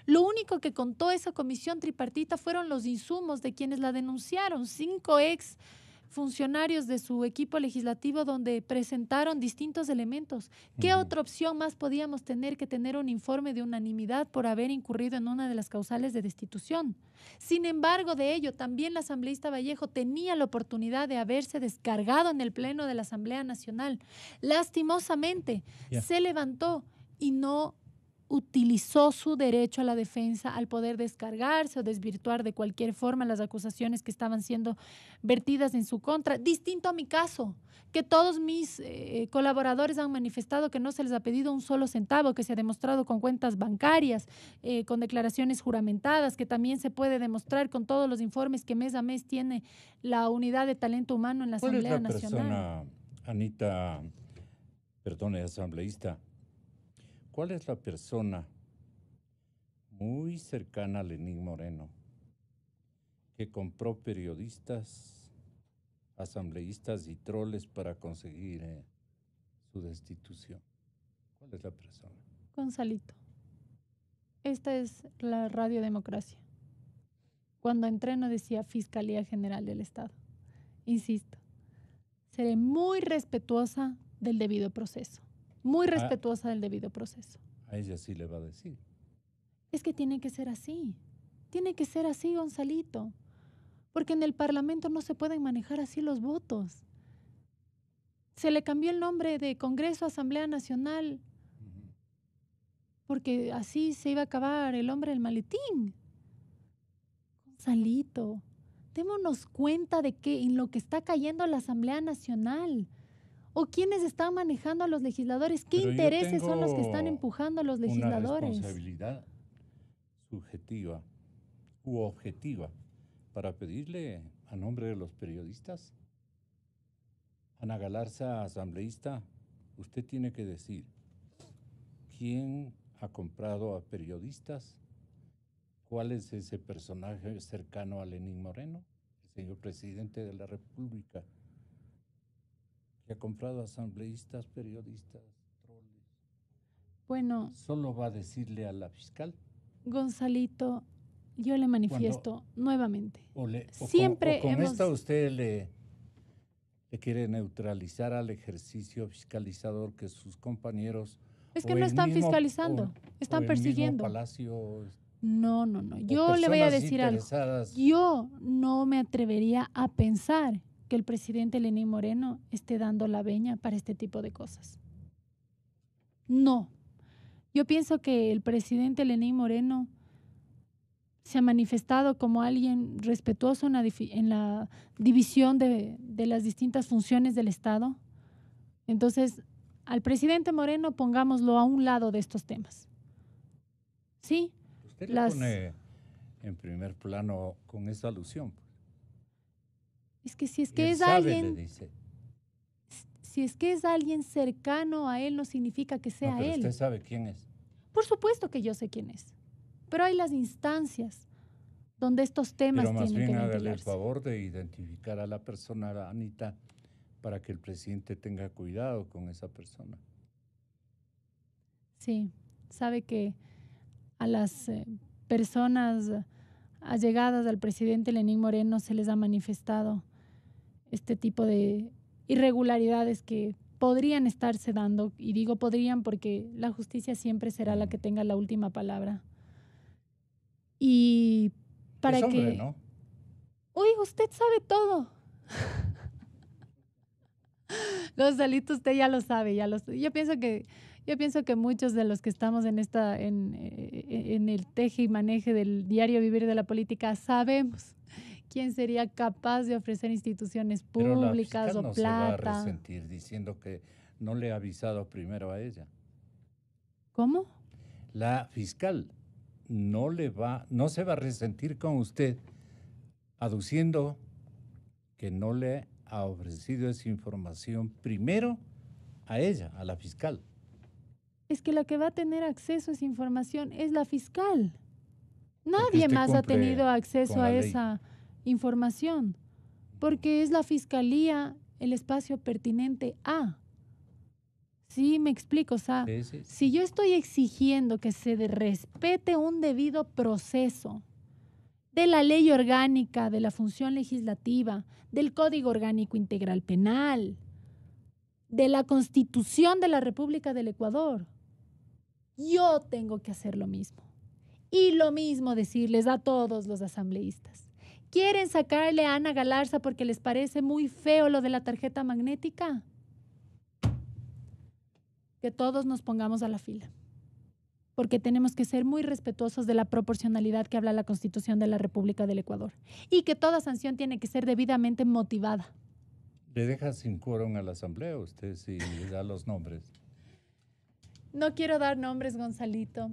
Lo único que contó esa comisión tripartita fueron los insumos de quienes la denunciaron. 5 ex funcionarios de su equipo legislativo donde presentaron distintos elementos. ¿Qué otra opción más podíamos tener que tener un informe de unanimidad por haber incurrido en una de las causales de destitución? Sin embargo, de ello, también la asambleísta Vallejo tenía la oportunidad de haberse descargado en el Pleno de la Asamblea Nacional. Lastimosamente, se levantó y no utilizó su derecho a la defensa al poder descargarse o desvirtuar de cualquier forma las acusaciones que estaban siendo vertidas en su contra. Distinto a mi caso, que todos mis colaboradores han manifestado que no se les ha pedido un solo centavo, que se ha demostrado con cuentas bancarias, con declaraciones juramentadas, que también se puede demostrar con todos los informes que mes a mes tiene la Unidad de Talento Humano en la Asamblea Nacional. ¿Cuál es la persona, Anita, perdone, asambleísta, cuál es la persona muy cercana a Lenín Moreno que compró periodistas, asambleístas y troles para conseguir su destitución? ¿Cuál es la persona? Gonzalito. Esta es la radiodemocracia. Cuando entré no decía Fiscalía General del Estado. Insisto, seré muy respetuosa del debido proceso. Muy respetuosa del debido proceso. A ella sí le va a decir. Es que tiene que ser así. Tiene que ser así, Gonzalito. Porque en el Parlamento no se pueden manejar así los votos. Se le cambió el nombre de Congreso a Asamblea Nacional porque así se iba a acabar el hombre del maletín. Gonzalito, démonos cuenta de que en lo que está cayendo la Asamblea Nacional. ¿O quiénes están manejando a los legisladores? ¿Qué intereses son los que están empujando a los legisladores? Una responsabilidad subjetiva u objetiva para pedirle a nombre de los periodistas. Ana Galarza, asambleísta, usted tiene que decir quién ha comprado a periodistas, cuál es ese personaje cercano a Lenín Moreno, el señor presidente de la República, que ha comprado asambleístas, periodistas, troles. Bueno. ¿Solo va a decirle a la fiscal? Gonzalito, yo le manifiesto nuevamente. Siempre con esta usted le quiere neutralizar al ejercicio fiscalizador que sus compañeros... Es que no están fiscalizando, están persiguiendo. Palacio, no. Yo le voy a decir algo. Yo no me atrevería a pensar que el presidente Lenín Moreno esté dando la veña para este tipo de cosas. No. Yo pienso que el presidente Lenín Moreno se ha manifestado como alguien respetuoso en la división de las distintas funciones del Estado. Entonces, al presidente Moreno pongámoslo a un lado de estos temas. ¿Sí? Usted le pone en primer plano con esa alusión. Es que si es que es alguien... Si es que es alguien cercano a él, no significa que sea pero él. ¿Usted sabe quién es? Por supuesto que yo sé quién es. Pero hay las instancias donde estos temas tienen que ventilarse. Pero más bien hágale el favor de identificar a la persona, Anita, para que el presidente tenga cuidado con esa persona. Sí, sabe que a las personas allegadas al presidente Lenín Moreno se les ha manifestado este tipo de irregularidades que podrían estarse dando, y digo podrían porque la justicia siempre será la que tenga la última palabra. Y para es hombre, que... ¿no? Uy, usted sabe todo. Gonzalito, usted ya lo sabe, Yo pienso que muchos de los que estamos en el teje y maneje del diario vivir de la política sabemos quién sería capaz de ofrecer instituciones públicas o plata. Pero la fiscal no se va a resentir diciendo que no le ha avisado primero a ella. ¿Cómo? La fiscal no se va a resentir con usted aduciendo que no le ha ofrecido esa información primero a ella, a la fiscal. Es que la que va a tener acceso a esa información es la fiscal. Nadie más ha tenido acceso a esa información. porque es la fiscalía el espacio pertinente a. Sí, me explico. O sea, Sí. si yo estoy exigiendo que se respete un debido proceso de la ley orgánica, de la función legislativa, del Código Orgánico Integral Penal, de la Constitución de la República del Ecuador, yo tengo que hacer lo mismo. Y lo mismo decirles a todos los asambleístas. ¿Quieren sacarle a Ana Galarza porque les parece muy feo lo de la tarjeta magnética? Que todos nos pongamos a la fila, porque tenemos que ser muy respetuosos de la proporcionalidad que habla la Constitución de la República del Ecuador y que toda sanción tiene que ser debidamente motivada. ¿Le deja sin quórum a la asamblea usted si le da los nombres? No quiero dar nombres, Gonzalito,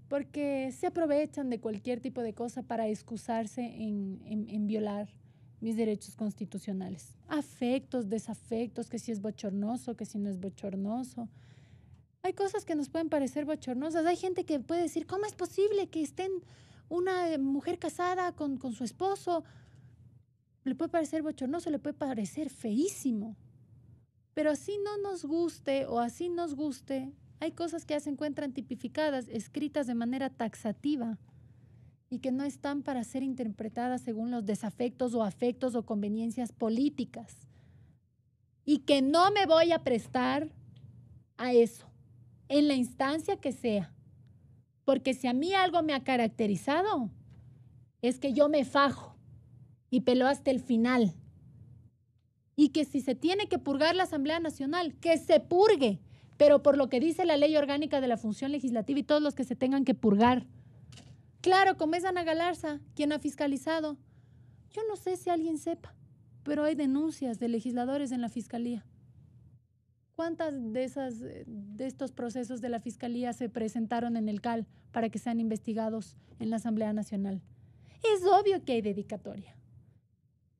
porque se aprovechan de cualquier tipo de cosa para excusarse en violar mis derechos constitucionales. Afectos, desafectos, que si es bochornoso, que si no es bochornoso. Hay cosas que nos pueden parecer bochornosas. Hay gente que puede decir, ¿cómo es posible que estén una mujer casada con su esposo? Le puede parecer bochornoso, le puede parecer feísimo. Pero así no nos guste o así nos guste, hay cosas que ya se encuentran tipificadas, escritas de manera taxativa y que no están para ser interpretadas según los desafectos o afectos o conveniencias políticas. Y que no me voy a prestar a eso, en la instancia que sea. Porque si a mí algo me ha caracterizado, es que yo me fajo y peleo hasta el final. Y que si se tiene que purgar la Asamblea Nacional, que se purgue, pero por lo que dice la Ley Orgánica de la Función Legislativa y todos los que se tengan que purgar. Claro, como es Ana Galarza, quien ha fiscalizado. Yo no sé si alguien sepa, pero hay denuncias de legisladores en la Fiscalía. ¿Cuántas de estos procesos de la Fiscalía se presentaron en el CAL para que sean investigados en la Asamblea Nacional? Es obvio que hay dedicatoria.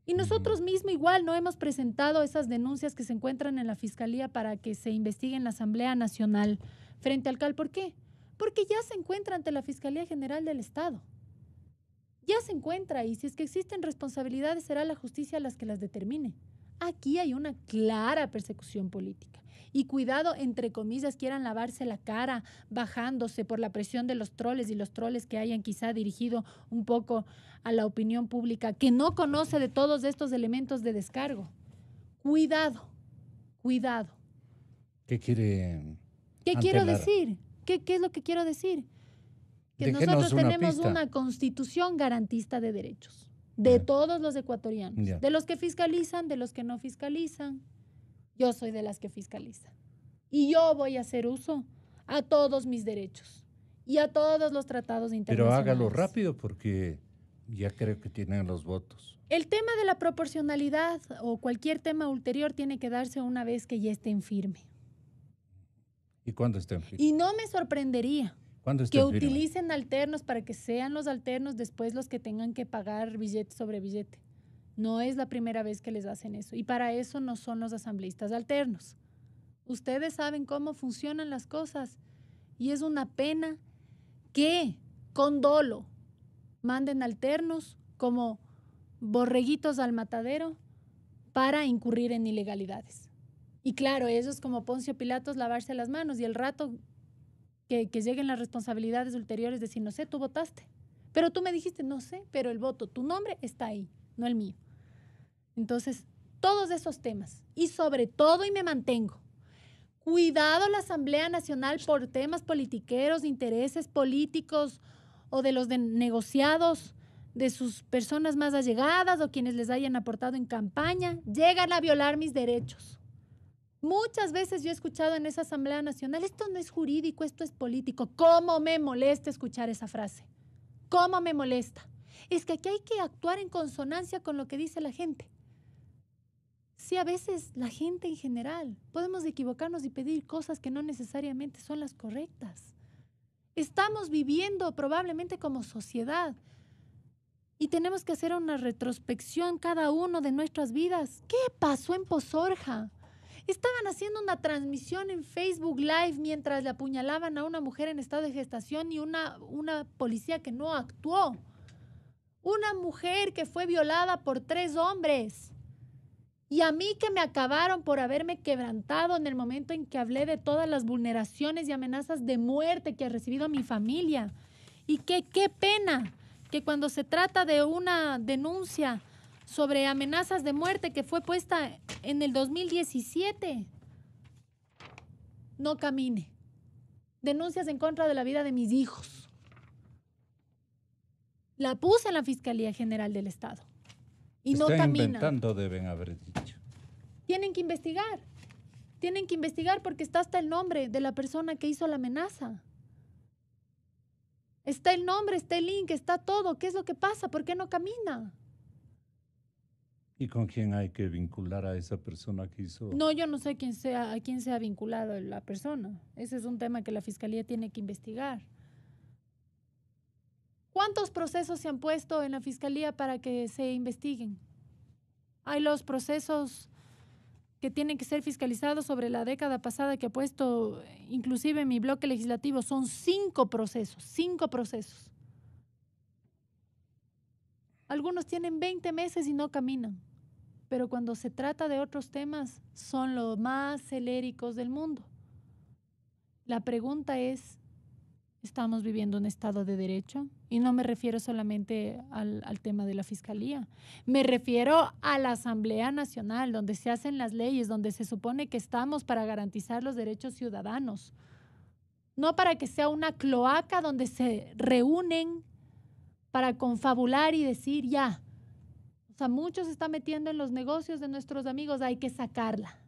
Y nosotros mismos igual no hemos presentado esas denuncias que se encuentran en la Fiscalía para que se investigue en la Asamblea Nacional frente al CAL. ¿Por qué? Porque ya se encuentra ante la Fiscalía General del Estado. Ya se encuentra y si es que existen responsabilidades será la justicia las que las determine. Aquí hay una clara persecución política. Y cuidado, entre comillas, quieran lavarse la cara bajándose por la presión de los troles y los troles que hayan quizá dirigido un poco a la opinión pública que no conoce de todos estos elementos de descargo. Cuidado, cuidado. ¿Qué quiere? ¿Qué quiero decir? ¿Qué es lo que quiero decir? Que Déjenos nosotros tenemos pista. una constitución garantista de derechos de todos los ecuatorianos, de los que fiscalizan, de los que no fiscalizan. Yo soy de las que fiscalizan. Y yo voy a hacer uso a todos mis derechos y a todos los tratados internacionales. Pero hágalo rápido porque ya creo que tienen los votos. El tema de la proporcionalidad o cualquier tema ulterior tiene que darse una vez que ya esté en firme. ¿Y cuándo esté en firme? Y no me sorprendería que utilicen alternos para que sean los alternos después los que tengan que pagar billete sobre billete. No es la primera vez que les hacen eso. Y para eso no son los asambleístas alternos. Ustedes saben cómo funcionan las cosas. Y es una pena que con dolo manden alternos como borreguitos al matadero para incurrir en ilegalidades. Y claro, ellos como Poncio Pilatos lavarse las manos y el rato que lleguen las responsabilidades ulteriores decir, no sé, tú votaste. Pero tú me dijiste, no sé, pero el voto, tu nombre está ahí, no el mío. Entonces, todos esos temas y sobre todo, y me mantengo, cuidado la Asamblea Nacional por temas politiqueros, intereses políticos o de los negociados de sus personas más allegadas o quienes les hayan aportado en campaña, llegan a violar mis derechos. Muchas veces yo he escuchado en esa Asamblea Nacional, esto no es jurídico, esto es político. ¿Cómo me molesta escuchar esa frase? ¿Cómo me molesta? Es que aquí hay que actuar en consonancia con lo que dice la gente. Sí, a veces la gente en general podemos equivocarnos y pedir cosas que no necesariamente son las correctas. Estamos viviendo probablemente como sociedad y tenemos que hacer una retrospección cada uno de nuestras vidas. ¿Qué pasó en Pozorja? Estaban haciendo una transmisión en Facebook Live mientras le apuñalaban a una mujer en estado de gestación y una policía que no actuó. Una mujer que fue violada por 3 hombres. Y a mí que me acabaron por haberme quebrantado en el momento en que hablé de todas las vulneraciones y amenazas de muerte que ha recibido mi familia. Y que qué pena que cuando se trata de una denuncia sobre amenazas de muerte que fue puesta en el 2017, no camine. Denuncias en contra de la vida de mis hijos. La puse en la Fiscalía General del Estado. Y no camina. Están inventando, deben haber dicho. Tienen que investigar. Tienen que investigar porque está hasta el nombre de la persona que hizo la amenaza. Está el nombre, está el link, está todo. ¿Qué es lo que pasa? ¿Por qué no camina? ¿Y con quién hay que vincular a esa persona que hizo? No, yo no sé a quién se ha vinculado la persona. Ese es un tema que la Fiscalía tiene que investigar. ¿Cuántos procesos se han puesto en la Fiscalía para que se investiguen? Hay los procesos que tienen que ser fiscalizados sobre la década pasada que ha puesto, inclusive en mi bloque legislativo, son 5 procesos, 5 procesos. Algunos tienen 20 meses y no caminan, pero cuando se trata de otros temas, son los más celéricos del mundo. La pregunta es, ¿estamos viviendo un Estado de Derecho? Y no me refiero solamente al tema de la Fiscalía. Me refiero a la Asamblea Nacional, donde se hacen las leyes, donde se supone que estamos para garantizar los derechos ciudadanos. No para que sea una cloaca donde se reúnen para confabular y decir ya. O sea, muchos se están metiendo en los negocios de nuestros amigos, hay que sacarla.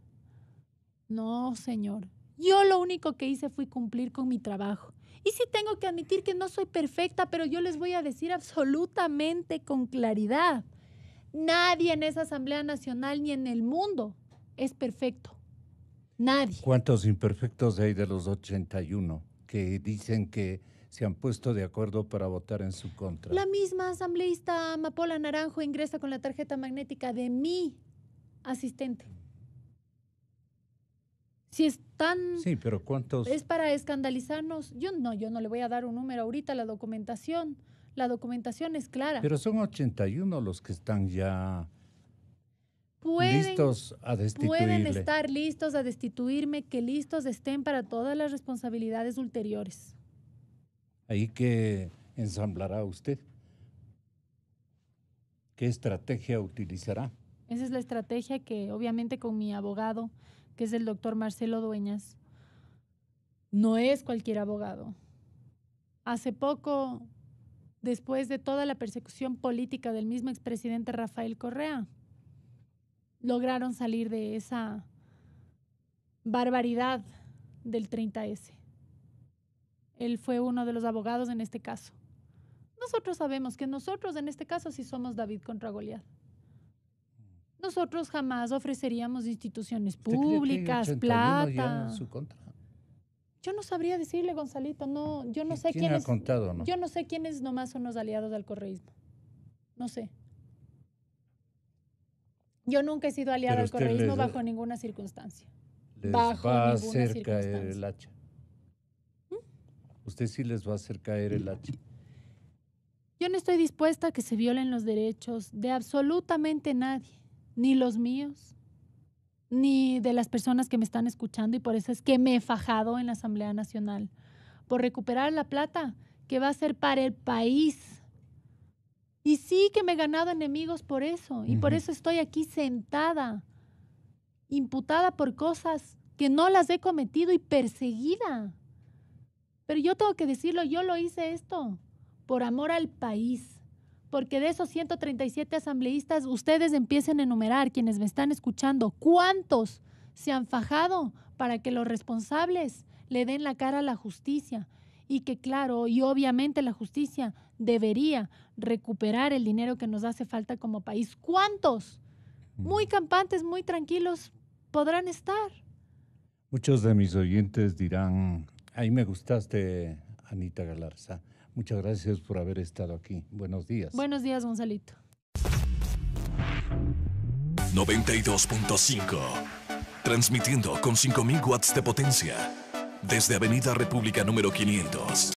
No, señor. Yo lo único que hice fue cumplir con mi trabajo. Y sí tengo que admitir que no soy perfecta, pero yo les voy a decir absolutamente con claridad. Nadie en esa Asamblea Nacional ni en el mundo es perfecto. Nadie. ¿Cuántos imperfectos hay de los 81 que dicen que se han puesto de acuerdo para votar en su contra? La misma asambleísta Amapola Naranjo ingresa con la tarjeta magnética de mi asistente. Si están... Sí, pero ¿cuántos? Es para escandalizarnos. Yo no le voy a dar un número ahorita, la documentación es clara. Pero son 81 los que están ya Pueden listos a destituirle. Pueden estar listos a destituirme, que listos estén para todas las responsabilidades ulteriores. Ahí que ensamblará usted. ¿Qué estrategia utilizará? Esa es la estrategia que obviamente con mi abogado, que es el doctor Marcelo Dueñas, no es cualquier abogado. Hace poco, después de toda la persecución política del mismo expresidente Rafael Correa, lograron salir de esa barbaridad del 30S. Él fue uno de los abogados en este caso. Nosotros sabemos que nosotros en este caso sí somos David contra Goliat. Nosotros jamás ofreceríamos instituciones públicas, plata. Ya en su contra? Yo no sabría decirle, Gonzalito, no, yo no sé ¿Quién ha contado, no? Yo no sé quiénes nomás son los aliados del correísmo. No sé. Yo nunca he sido aliada del correísmo bajo ninguna circunstancia. Les va a hacer caer el hacha. Usted sí les va a hacer caer el hacha. Yo no estoy dispuesta a que se violen los derechos de absolutamente nadie, ni los míos, ni de las personas que me están escuchando, y por eso es que me he fajado en la Asamblea Nacional por recuperar la plata que va a ser para el país. Y sí que me he ganado enemigos por eso, y por eso estoy aquí sentada, imputada por cosas que no las he cometido y perseguida. Pero yo tengo que decirlo, yo lo hice esto por amor al país, porque de esos 137 asambleístas, ustedes empiecen a enumerar, quienes me están escuchando, ¿cuántos se han fajado para que los responsables le den la cara a la justicia? Y que claro, y obviamente la justicia debería recuperar el dinero que nos hace falta como país. ¿Cuántos? Muy campantes, muy tranquilos podrán estar. Muchos de mis oyentes dirán, ahí me gustaste, Anita Galarza. Muchas gracias por haber estado aquí. Buenos días. Buenos días, Gonzalito. 92.5. Transmitiendo con 5.000 watts de potencia. Desde Avenida República número 500.